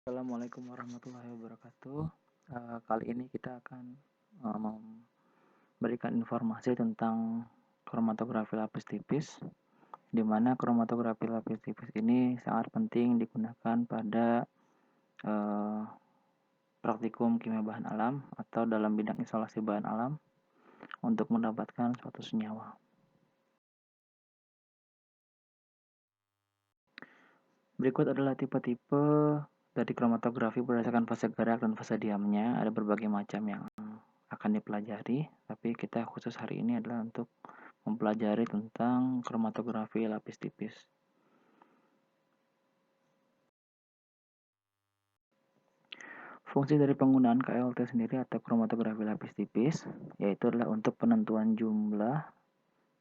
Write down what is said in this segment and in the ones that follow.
Assalamualaikum warahmatullahi wabarakatuh. Kali ini kita akan memberikan informasi tentang kromatografi lapis tipis, di mana kromatografi lapis tipis ini sangat penting digunakan pada praktikum kimia bahan alam atau dalam bidang isolasi bahan alam untuk mendapatkan suatu senyawa. Berikut adalah tipe-tipe dari kromatografi berdasarkan fase gerak dan fase diamnya. Ada berbagai macam yang akan dipelajari, tapi kita khusus hari ini adalah untuk mempelajari tentang kromatografi lapis tipis. Fungsi dari penggunaan KLT sendiri atau kromatografi lapis tipis yaitu adalah untuk penentuan jumlah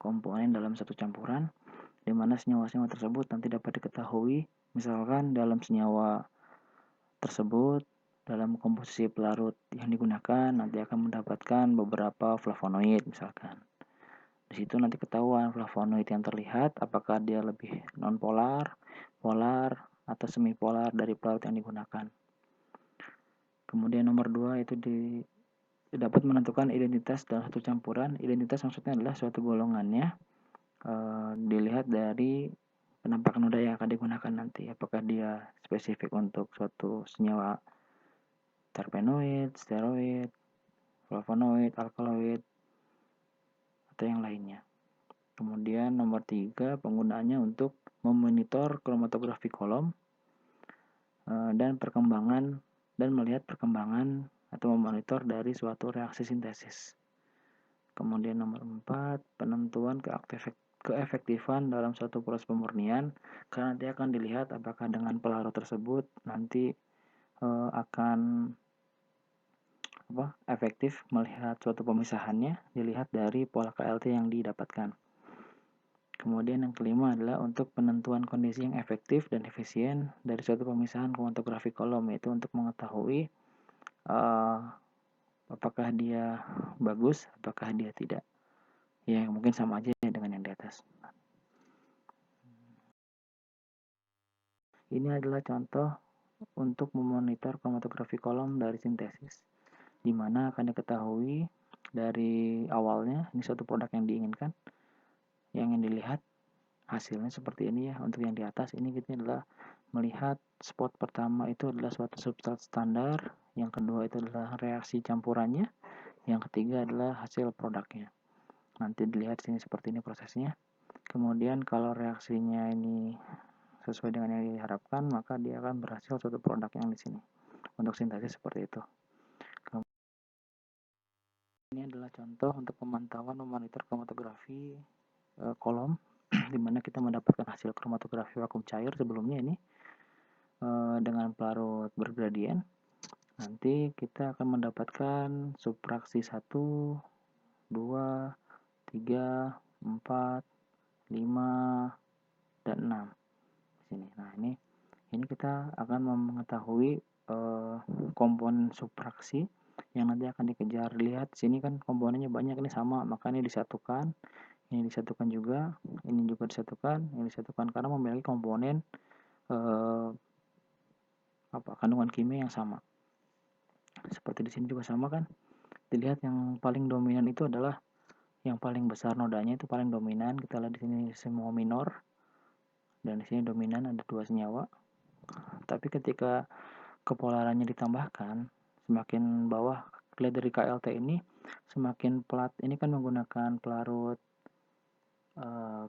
komponen dalam satu campuran, di mana senyawa-senyawa tersebut nanti dapat diketahui. Misalkan dalam senyawa tersebut, dalam komposisi pelarut yang digunakan nanti akan mendapatkan beberapa flavonoid misalkan. Di situ nanti ketahuan flavonoid yang terlihat apakah dia lebih nonpolar, polar, atau semipolar dari pelarut yang digunakan. Kemudian nomor 2 itu dapat menentukan identitas dalam satu campuran. Identitas maksudnya adalah suatu golongannya dilihat dari penampakan noda yang akan digunakan nanti. Apakah dia spesifik untuk suatu senyawa terpenoid, steroid, flavonoid, alkaloid, atau yang lainnya. Kemudian nomor 3 penggunaannya untuk memonitor kromatografi kolom dan perkembangan dan melihat perkembangan atau memonitor dari suatu reaksi sintesis. Kemudian nomor 4 penentuan keefektifan dalam suatu proses pemurnian, karena nanti akan dilihat apakah dengan pelarut tersebut nanti akan efektif melihat suatu pemisahannya dilihat dari pola KLT yang didapatkan. Kemudian yang kelima adalah untuk penentuan kondisi yang efektif dan efisien dari suatu pemisahan kromatografi kolom, yaitu untuk mengetahui apakah dia bagus, apakah dia tidak. Ya mungkin sama aja dengan yang di atas. Ini adalah contoh untuk memonitor kromatografi kolom dari sintesis, di mana akan diketahui dari awalnya ini suatu produk yang diinginkan, yang dilihat hasilnya seperti ini ya. Untuk yang di atas ini kita adalah melihat spot pertama itu adalah suatu substrat standar, yang kedua itu adalah reaksi campurannya, yang ketiga adalah hasil produknya. Nanti dilihat sini seperti ini prosesnya. Kemudian kalau reaksinya ini sesuai dengan yang diharapkan, maka dia akan berhasil suatu produk yang di sini. Untuk sintesis seperti itu. Ini adalah contoh untuk pemantauan memonitor kromatografi kolom, di mana kita mendapatkan hasil kromatografi vakum cair sebelumnya ini dengan pelarut bergradien. Nanti kita akan mendapatkan subfraksi 1, 2, 3, 4, 5, dan 6 di sini. Nah, ini kita akan mengetahui komponen subfraksi yang nanti akan dikejar. Lihat sini kan komponennya banyak, ini sama, maka ini disatukan juga, ini juga disatukan karena memiliki komponen kandungan kimia yang sama. Seperti di sini juga sama kan. Dilihat yang paling dominan itu adalah yang paling besar nodanya, itu paling dominan. Kita lihat di sini semua minor, dan di sini dominan ada 2 senyawa. Tapi ketika kepolarannya ditambahkan, semakin bawah lihat dari KLT ini, semakin pelat. Ini kan menggunakan pelarut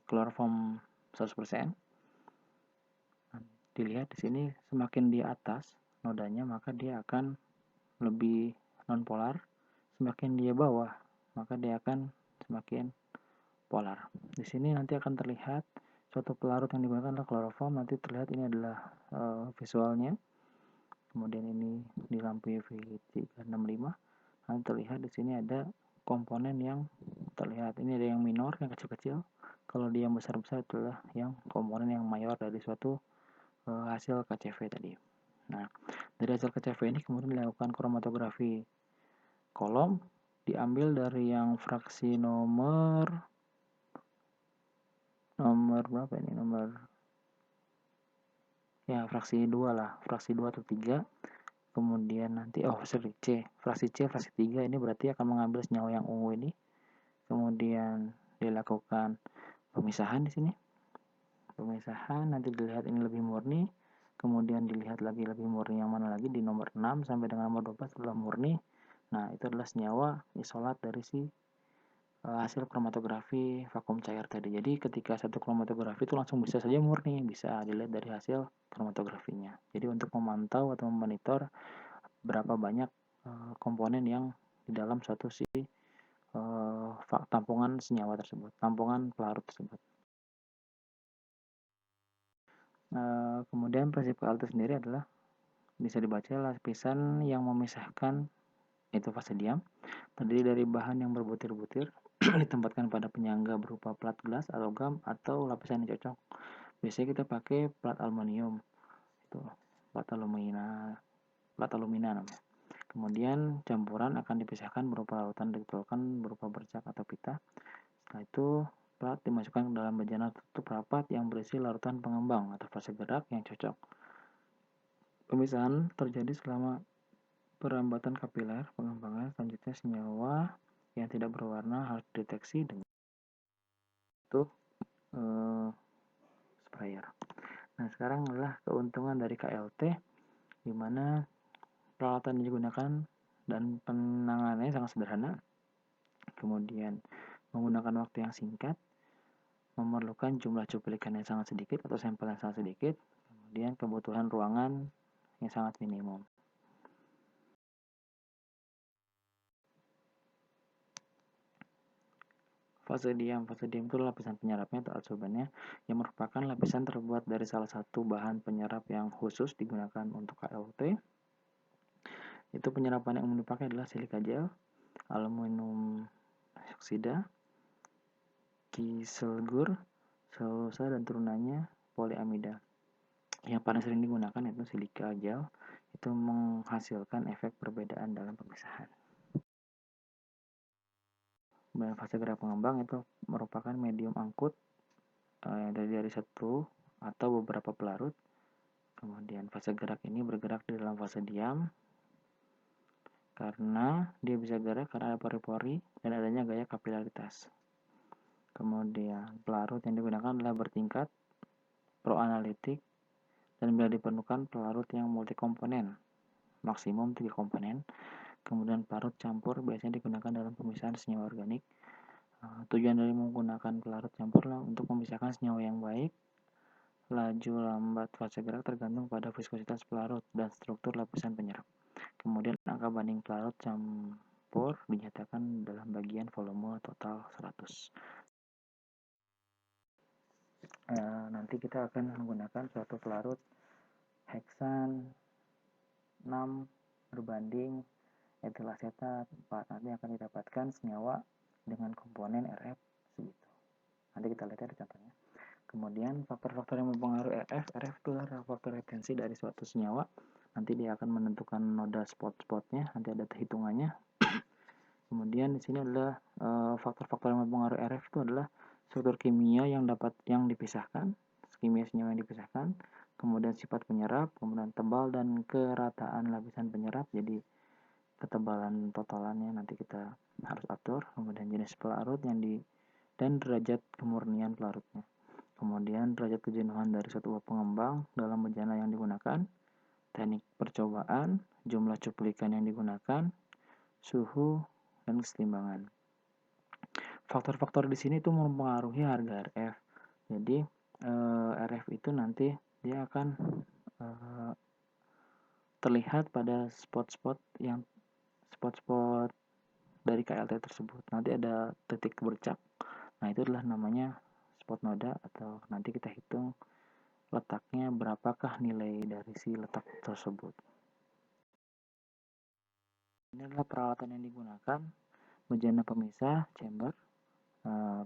kloroform 100%. Dilihat di sini semakin di atas nodanya, maka dia akan lebih nonpolar. Semakin dia bawah, maka dia akan semakin polar. Di sini nanti akan terlihat suatu pelarut yang digunakan adalah kloroform. Nanti terlihat ini adalah visualnya. Kemudian ini di lampu UV 365. Nanti terlihat di sini ada komponen yang terlihat. Ini ada yang minor, yang kecil-kecil. Kalau dia yang besar-besar itulah yang komponen yang mayor dari suatu hasil KCV tadi. Nah, dari hasil KCV ini kemudian dilakukan kromatografi kolom, diambil dari yang fraksi nomor berapa ini, nomor ya fraksi 2 lah, fraksi 2 atau 3. Kemudian nanti fraksi C, fraksi 3 ini berarti akan mengambil senyawa yang ungu ini. Kemudian dilakukan pemisahan di sini. Pemisahan nanti dilihat ini lebih murni, kemudian dilihat lagi lebih murni yang mana lagi di nomor 6 sampai dengan nomor 12 adalah murni. Nah, itu adalah senyawa isolat dari si hasil kromatografi vakum cair tadi. Jadi ketika satu kromatografi itu langsung bisa saja murni, bisa dilihat dari hasil kromatografinya. Jadi untuk memantau atau memonitor berapa banyak komponen yang di dalam satu si tampungan senyawa tersebut, tampungan pelarut tersebut. Kemudian prinsip KLT sendiri adalah bisa dibaca lapisan yang memisahkan itu fase diam, terdiri dari bahan yang berbutir-butir ditempatkan pada penyangga berupa plat gelas, logam, atau lapisan yang cocok. Biasanya kita pakai plat aluminium, itu plat alumina namanya. Kemudian campuran akan dipisahkan berupa larutan dikeluarkan berupa bercak atau pita. Setelah itu plat dimasukkan ke dalam bejana tertutup rapat yang berisi larutan pengembang atau fase gerak yang cocok. Pemisahan terjadi selama perambatan kapiler pengembangan. Selanjutnya senyawa yang tidak berwarna harus dideteksi dengan sprayer. Nah, sekarang adalah keuntungan dari KLT, di mana peralatan yang digunakan dan penanganannya sangat sederhana. Kemudian menggunakan waktu yang singkat, memerlukan jumlah cuplikan yang sangat sedikit atau sampel yang sangat sedikit, kemudian kebutuhan ruangan yang sangat minimum. Fase diam itu lapisan penyerapnya atau adsorbannya, yang merupakan lapisan terbuat dari salah satu bahan penyerap yang khusus digunakan untuk KLT. Itu penyerapan yang umum dipakai adalah silika gel, aluminium oksida, kiselgur, selulosa dan turunannya poliamida. Yang paling sering digunakan yaitu silika gel, itu menghasilkan efek perbedaan dalam pemisahan. Kemudian fase gerak pengembang itu merupakan medium angkut dari satu atau beberapa pelarut. Kemudian fase gerak ini bergerak di dalam fase diam karena dia bisa gerak karena ada pori-pori dan adanya gaya kapilaritas. Kemudian pelarut yang digunakan adalah bertingkat, proanalitik, dan bila diperlukan pelarut yang multikomponen, maksimum 3 komponen. Kemudian pelarut campur biasanya digunakan dalam pemisahan senyawa organik. Tujuan dari menggunakan pelarut campur adalah untuk memisahkan senyawa yang baik. Laju lambat fase gerak tergantung pada viskositas pelarut dan struktur lapisan penyerap. Kemudian angka banding pelarut campur dinyatakan dalam bagian volume total 100. Nanti kita akan menggunakan suatu pelarut heksan 6 berbanding etil asetat 4. Nanti akan didapatkan senyawa dengan komponen RF segitu. Nanti kita lihat ada contohnya. Kemudian faktor-faktor yang mempengaruhi RF itu adalah faktor retensi dari suatu senyawa. Nanti dia akan menentukan noda spot-spotnya, nanti ada hitungannya. Kemudian di sini adalah faktor-faktor yang mempengaruhi RF itu adalah struktur kimia yang dipisahkan, kimia senyawa yang dipisahkan, kemudian sifat penyerap, kemudian tebal dan kerataan lapisan penyerap. Jadi ketebalan totalannya nanti kita harus atur, kemudian jenis pelarut dan derajat kemurnian pelarutnya. Kemudian derajat kejenuhan dari suatu pengembang dalam bejana yang digunakan, teknik percobaan, jumlah cuplikan yang digunakan, suhu, dan kesetimbangan. Faktor-faktor di sini itu mempengaruhi harga RF. Jadi RF itu nanti dia akan terlihat pada spot-spot dari KLT tersebut. Nanti ada titik bercak. Nah, itu adalah namanya spot noda, atau nanti kita hitung letaknya berapakah nilai dari si letak tersebut. Ini adalah peralatan yang digunakan: bejana pemisah, chamber,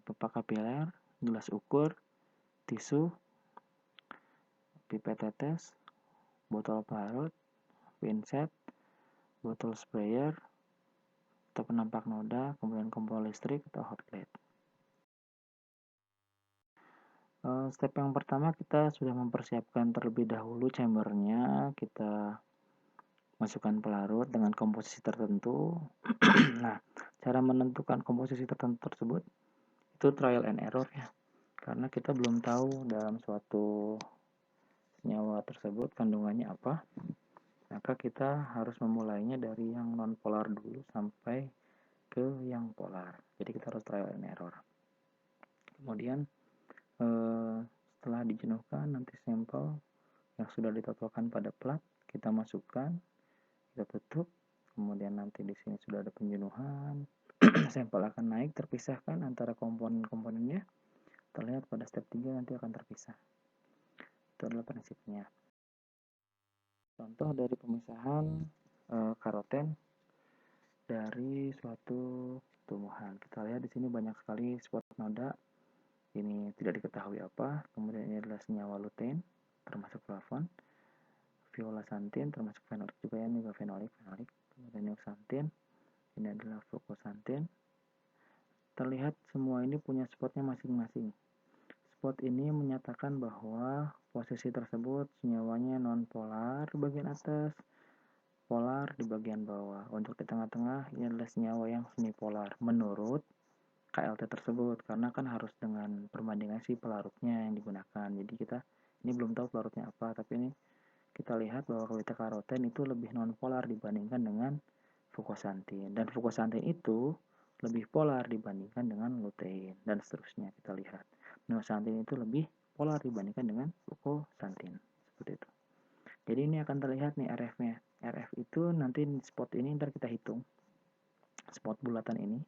pipa kapiler, gelas ukur, tisu, pipet tetes, botol parut, pinset, botol sprayer, atau penampak noda, kemudian kompor listrik atau hot plate. Step yang pertama kita sudah mempersiapkan terlebih dahulu chambernya, kita masukkan pelarut dengan komposisi tertentu. Nah, cara menentukan komposisi tertentu tersebut itu trial and error ya, karena kita belum tahu dalam suatu senyawa tersebut kandungannya apa, maka kita harus memulainya dari yang non polar dulu sampai ke yang polar. Jadi kita harus trial and error. Kemudian setelah dijenuhkan, nanti sampel yang sudah ditotolkan pada plat kita masukkan, kita tutup. Kemudian nanti di sini sudah ada penjenuhan. Sampel akan naik terpisahkan antara komponen-komponennya. Terlihat pada step 3 nanti akan terpisah. Itu adalah prinsipnya. Contoh dari pemisahan karoten dari suatu tumbuhan. Kita lihat di sini banyak sekali spot noda. Ini tidak diketahui apa. Kemudian ini adalah senyawa lutein termasuk flavon. Viola-xanthin termasuk fenolik juga ya, ini juga fenolik. Kemudian nyuxanthin, ini adalah fucoxanthin. Terlihat semua ini punya spotnya masing-masing. Spot ini menyatakan bahwa posisi tersebut senyawanya non-polar di bagian atas, polar di bagian bawah. Untuk di tengah-tengah ini adalah senyawa yang semipolar menurut KLT tersebut, karena kan harus dengan perbandingan si pelarutnya yang digunakan. Jadi kita ini belum tahu pelarutnya apa, tapi ini kita lihat bahwa beta karoten itu lebih non-polar dibandingkan dengan fucoxanthin, dan fucoxanthin itu lebih polar dibandingkan dengan lutein, dan seterusnya. Kita lihat nyuxanthin itu lebih polar dibandingkan dengan fucoxanthin, seperti itu. Jadi ini akan terlihat nih RF-nya. RF itu nanti spot ini ntar kita hitung, spot bulatan ini,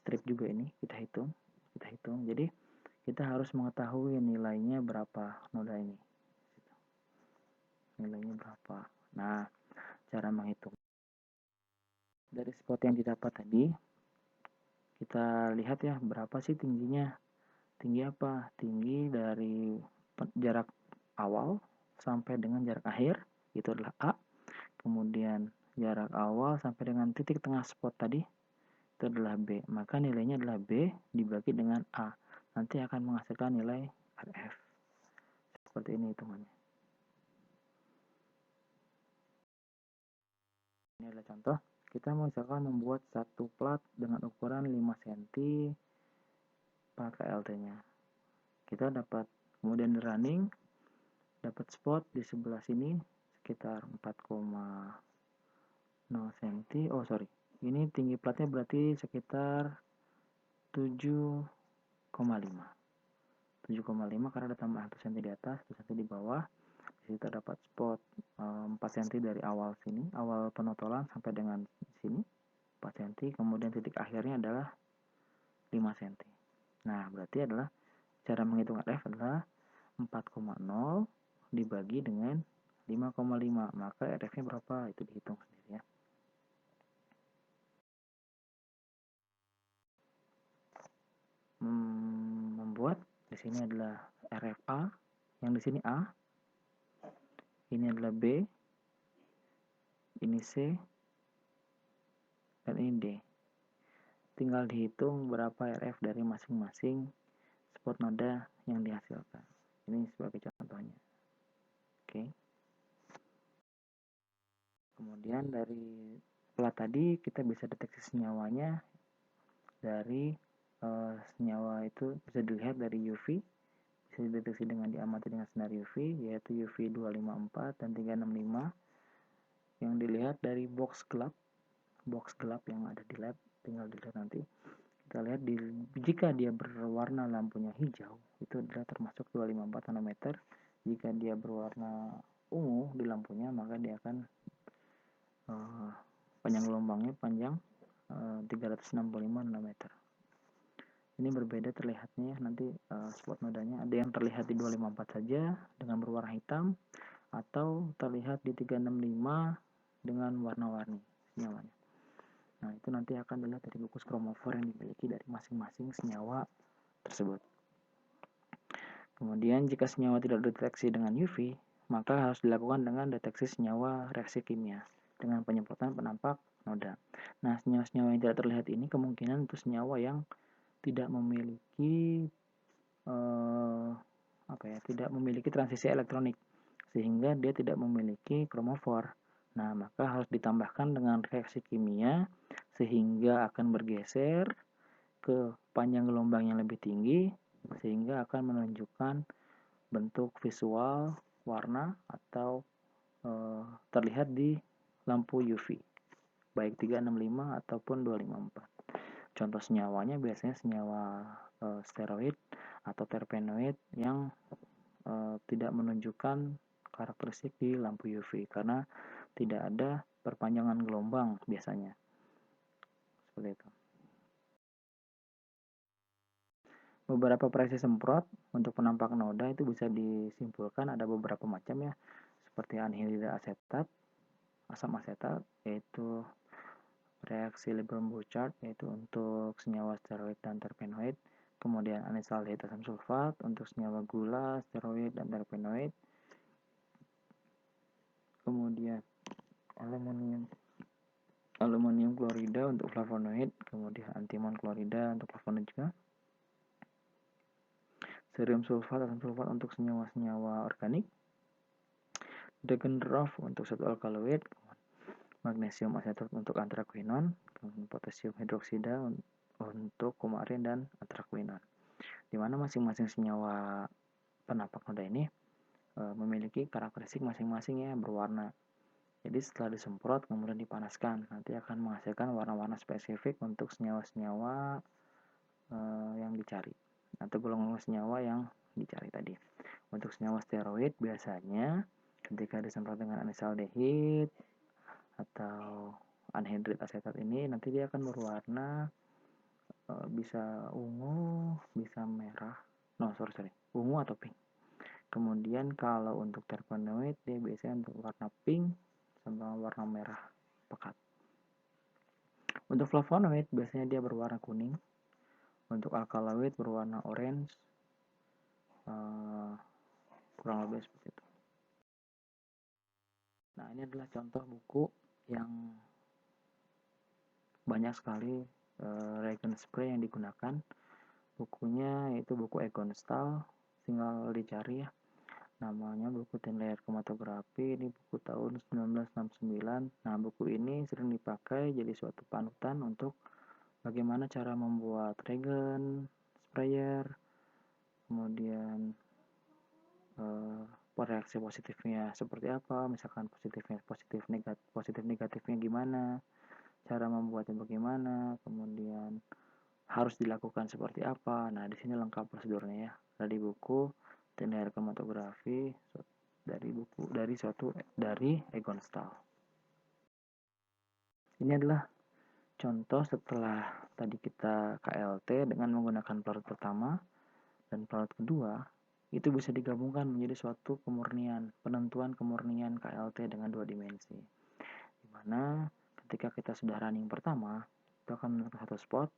strip juga ini kita hitung. Jadi kita harus mengetahui nilainya berapa noda ini, nilainya berapa. Nah, cara menghitung dari spot yang didapat tadi, kita lihat ya berapa sih tingginya. Tinggi apa? Tinggi dari jarak awal sampai dengan jarak akhir, itu adalah A. Kemudian jarak awal sampai dengan titik tengah spot tadi, itu adalah B. Maka nilainya adalah B dibagi dengan A. Nanti akan menghasilkan nilai RF. Seperti ini hitungannya. Ini adalah contoh. Kita misalkan membuat satu plat dengan ukuran 5 cm pakai LT-nya. Kita dapat kemudian running, dapat spot di sebelah sini sekitar 4,0 cm. Oh sorry, ini tinggi platnya berarti sekitar 7,5. 7,5 karena ada tambahan 1 cm di atas, 1 cm di bawah. Di situ dapat spot 4 cm dari awal sini, awal penotolan sampai dengan sini 4 cm. Kemudian titik akhirnya adalah 5 cm. Nah, berarti adalah cara menghitung RF adalah 4,0 dibagi dengan 5,5. Maka RF-nya berapa? Itu dihitung sendiri ya. Membuat di sini adalah RFA, yang di sini A, ini adalah B, ini C, dan ini D. Tinggal dihitung berapa RF dari masing-masing spot noda yang dihasilkan. Ini sebagai contohnya. Oke. Kemudian dari plat tadi kita bisa deteksi senyawanya dari senyawa itu bisa dilihat dari UV, bisa dideteksi dengan diamati dengan sinar UV, yaitu UV 254 dan 365, yang dilihat dari box gelap yang ada di lab, tinggal dilihat nanti. Kita lihat jika dia berwarna lampunya hijau, itu adalah termasuk 254 nanometer. Jika dia berwarna ungu di lampunya, maka dia akan panjang gelombangnya panjang 365 nanometer. Ini berbeda terlihatnya nanti spot nodanya. Ada yang terlihat di 254 saja dengan berwarna hitam, atau terlihat di 365 dengan warna-warni senyawanya. Nah, itu nanti akan dilihat dari gugus kromofor yang dimiliki dari masing-masing senyawa tersebut. Kemudian jika senyawa tidak dideteksi dengan UV, maka harus dilakukan dengan deteksi senyawa reaksi kimia dengan penyemprotan penampak noda. Nah, senyawa-senyawa yang tidak terlihat ini kemungkinan itu senyawa yang tidak memiliki tidak memiliki transisi elektronik, sehingga dia tidak memiliki kromofor. Nah, maka harus ditambahkan dengan reaksi kimia sehingga akan bergeser ke panjang gelombang yang lebih tinggi, sehingga akan menunjukkan bentuk visual warna atau terlihat di lampu UV, baik 365 ataupun 254. Contoh senyawanya biasanya senyawa steroid atau terpenoid yang tidak menunjukkan karakteristik di lampu UV karena tidak ada perpanjangan gelombang biasanya. Seperti itu. Beberapa proyeksi semprot untuk penampak noda itu bisa disimpulkan ada beberapa macam ya, seperti anhidrida asetat, asam asetat, yaitu reaksi Lieberman-Burchard, yaitu untuk senyawa steroid dan terpenoid, kemudian anisaldehid asam sulfat untuk senyawa gula, steroid, dan terpenoid, kemudian aluminium klorida untuk flavonoid, kemudian antimon klorida untuk flavonoid juga, cerium sulfat, asam sulfat untuk senyawa-senyawa organik, Degenroff untuk satu alkaloid, magnesium asetat untuk antraquinon, potasium hidroksida untuk kumarin dan antraquinon. Di mana masing-masing senyawa penampak noda ini memiliki karakteristik masing-masing ya, berwarna. Jadi setelah disemprot kemudian dipanaskan, nanti akan menghasilkan warna-warna spesifik untuk senyawa-senyawa yang dicari atau golongan senyawa yang dicari tadi. Untuk senyawa steroid biasanya ketika disemprot dengan anisaldehid atau anhidrid asetat ini nanti dia akan berwarna bisa ungu, bisa merah, ungu atau pink. Kemudian kalau untuk terpenoid dia biasanya untuk warna pink sama warna merah pekat. Untuk flavonoid biasanya dia berwarna kuning. Untuk alkaloid berwarna orange. Kurang lebih seperti itu. Nah, ini adalah contoh buku yang banyak sekali reagent spray yang digunakan. Bukunya yaitu buku Egon Stahl, tinggal dicari ya. Namanya buku Thin Layer Chromatography, ini buku tahun 1969. Nah, buku ini sering dipakai jadi suatu panutan untuk bagaimana cara membuat reagent sprayer, kemudian reaksi positifnya seperti apa, misalkan positif negatifnya gimana, cara membuatnya bagaimana, kemudian harus dilakukan seperti apa. Nah, di sini lengkap prosedurnya ya. Dari buku Thin Layer Chromatography dari Egon Stahl. Ini adalah contoh setelah tadi kita KLT dengan menggunakan pelarut pertama dan pelarut kedua, itu bisa digabungkan menjadi suatu penentuan kemurnian KLT dengan 2 dimensi. Dimana ketika kita sudah running pertama, itu akan menentukan satu spot,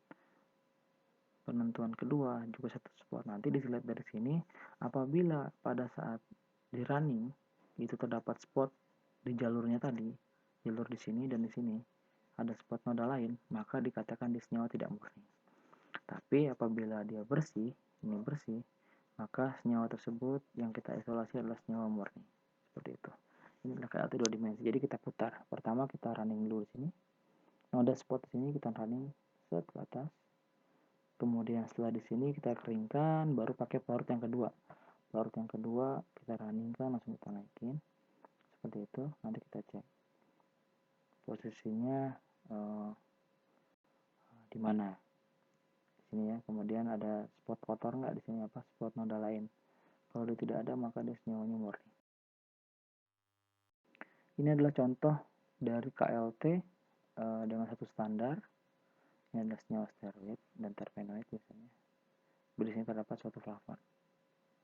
penentuan kedua juga satu spot. Nanti dilihat dari sini, apabila pada saat di running itu terdapat spot di jalurnya tadi, jalur di sini dan di sini ada spot noda lain, maka dikatakan di senyawa tidak murni. Tapi apabila dia bersih, maka senyawa tersebut yang kita isolasi adalah senyawa murni. Seperti itu. Ini adalah KLT 2 dimensi. Jadi kita putar. Pertama kita running dulu di sini. Noda spot di sini kita running set ke atas. Kemudian setelah di sini kita keringkan, baru pakai pelarut yang kedua. Pelarut yang kedua kita runningkan, langsung kita naikin. Seperti itu. Nanti kita cek posisinya di mana. Sini ya, kemudian ada spot kotor nggak di sini, apa spot noda lain. Kalau dia tidak ada maka dia senyawanya murni. Ini adalah contoh dari KLT dengan satu standar. Ini adalah senyawa steroid dan terpenoid biasanya. Di sini terdapat suatu flavon.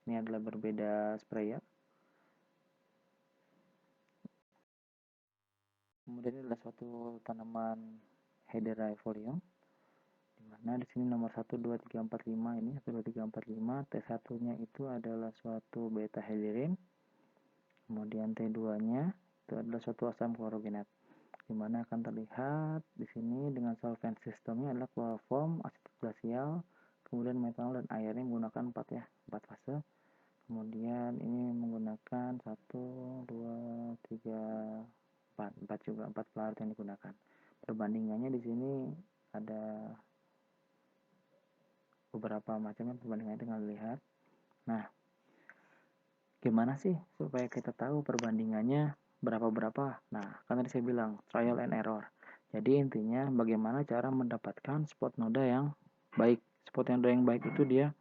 Ini adalah berbeda sprayer. Kemudian ini adalah suatu tanaman Hederaifolium. Dimana di sini nomor 1, 2, 3, 4, 5 ini 1, 2, 3, 4, 5. T1 nya itu adalah suatu beta hederin. Kemudian T2 nya itu adalah suatu asam klorogenat, dimana akan terlihat di sini dengan solvent sistemnya adalah kloroform, asetat glasial, kemudian metanol dan airnya menggunakan 4 fase. Kemudian ini menggunakan 1, 2, 3, 4 juga, 4 pelarut yang digunakan. Perbandingannya di sini ada beberapa macamnya perbandingannya tinggal dilihat. Nah, gimana sih supaya kita tahu perbandingannya berapa-berapa? Nah, kan tadi saya bilang trial and error. Jadi intinya bagaimana cara mendapatkan spot noda yang baik. Spot noda yang baik itu dia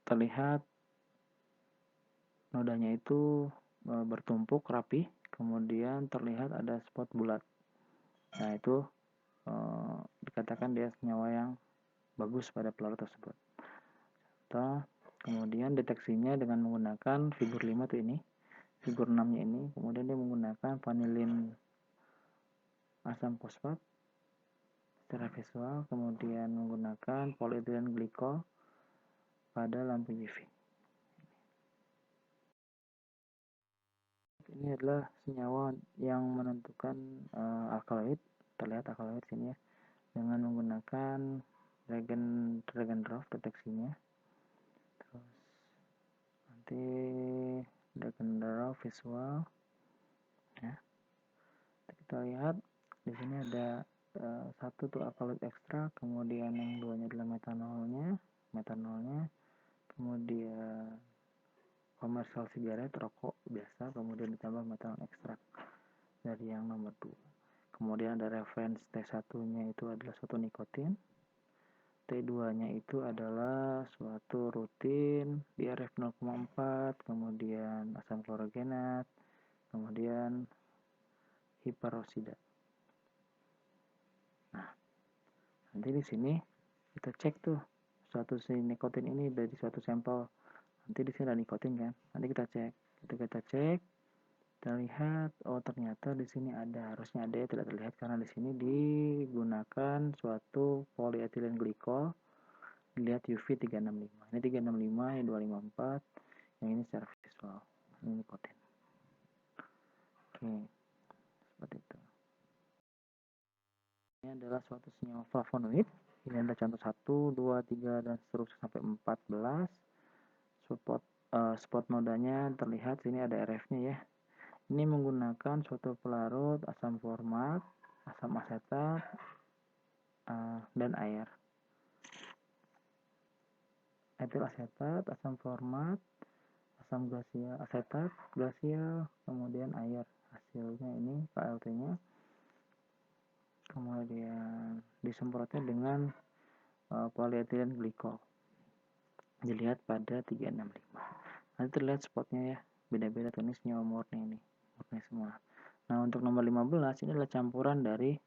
terlihat nodanya itu bertumpuk rapi, kemudian terlihat ada spot bulat. Nah, itu dikatakan dia senyawa yang bagus pada pelarut tersebut. Kemudian deteksinya dengan menggunakan figur 5 tuh ini, figur 6 nya ini, kemudian dia menggunakan vanilin asam fosfat secara visual, kemudian menggunakan polyethylene glycol pada lampu UV. Ini adalah senyawa yang menentukan alkaloid, terlihat alkaloid sini ya, dengan menggunakan Dragendorf deteksinya. Terus nanti Dragendorf visual ya. Kita lihat di sini ada satu tuh alkaloid ekstrak, kemudian yang duanya adalah metanolnya, kemudian komersial sigaret, rokok biasa, kemudian ditambah metanol ekstrak dari yang nomor 2. Kemudian ada reference T1 nya itu adalah suatu nikotin, T2 nya itu adalah suatu rutin DRF 0,4, kemudian asam klorogenat, kemudian hiperosida. Nah, nanti di sini kita cek tuh suatu si nikotin ini dari suatu sampel. Nanti di sini ada nikotin kan. Nanti kita cek. Kita cek, kita lihat oh ternyata di sini ada, harusnya ada ya, tidak terlihat karena di sini digunakan suatu polyethylene glycol. Lihat UV 365. Ini 365, ini 254, yang ini secara visual. Ini nikotin. Oke. Seperti itu. Ini adalah suatu senyawa flavonoid. Ini adalah contoh 1, 2, 3, dan seterusnya sampai 14. Spot nodanya terlihat, sini ada RF-nya ya. Ini menggunakan suatu pelarut asam format, asam asetat, dan air. Etil asetat, asam format, asam glasial, asetat, glasial, kemudian air. Hasilnya ini KLT-nya. Kemudian disemprotnya dengan polyethylene glycol. Dilihat pada 365. Nanti terlihat spotnya ya, beda-beda tuh, ini senyawa murni semua. Nah, untuk nomor 15 ini adalah campuran dari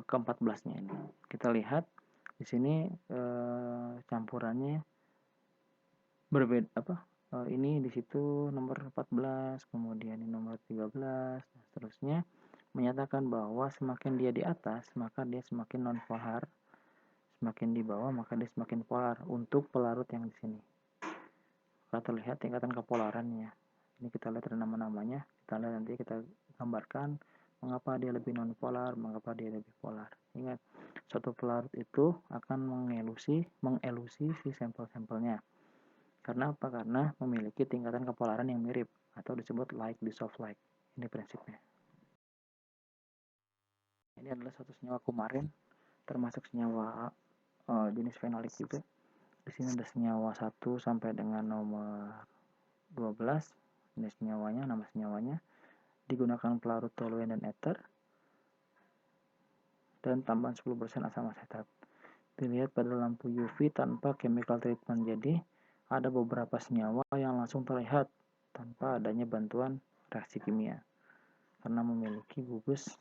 ke-14 nya ini. Kita lihat di sini campurannya berbeda ini di situ nomor 14, kemudian ini nomor 13, dan seterusnya, menyatakan bahwa semakin dia di atas maka dia semakin non polar, semakin di bawah maka dia semakin polar untuk pelarut yang di sini. Kita terlihat tingkatan kepolarannya. Ini kita lihat ada nama-namanya, kita lihat nanti kita gambarkan mengapa dia lebih non polar, mengapa dia lebih polar. Ingat, suatu pelarut itu akan mengelusi si sampel-sampelnya. Karena apa? Karena memiliki tingkatan kepolaran yang mirip atau disebut like dissolve like. Ini prinsipnya. Ini adalah suatu senyawa kumarin, termasuk senyawa jenis fenolik juga. Di sini ada senyawa 1 sampai dengan nomor 12. Ini senyawanya, nama senyawanya. Digunakan pelarut toluen dan ether. Dan tambahan 10% asam asetat. Dilihat pada lampu UV tanpa chemical treatment. Jadi ada beberapa senyawa yang langsung terlihat tanpa adanya bantuan reaksi kimia karena memiliki gugus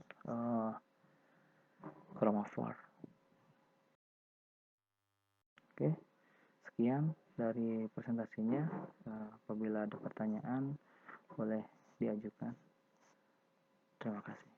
chromophore. Oke, sekian dari presentasinya. Apabila ada pertanyaan boleh diajukan. Terima kasih.